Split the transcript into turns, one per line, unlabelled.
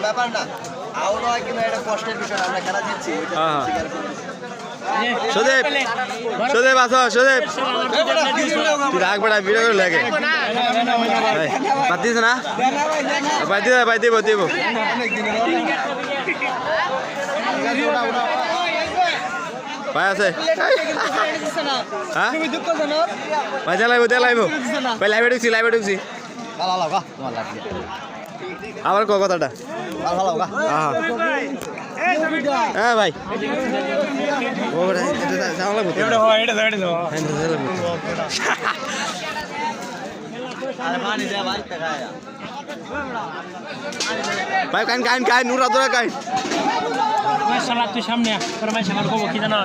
ব্যাপার না আউট হয় কিন্তু এটা কষ্টের বিষয় আমরা খেলা জিতছি
সুদেব সুদেব আসো সুদেব তুই রাখ বেড়া ভিডিও করে লাগে বাদ দিস না বাদ দিব ভাই আছে হ্যাঁ ভাই লাইব ভাই লাইভে ঢুকছি আবার কথাটা হ্যাঁ ভাই ভাই কাইন নুরা তোরা কাইন
তুই সামনে কি জানা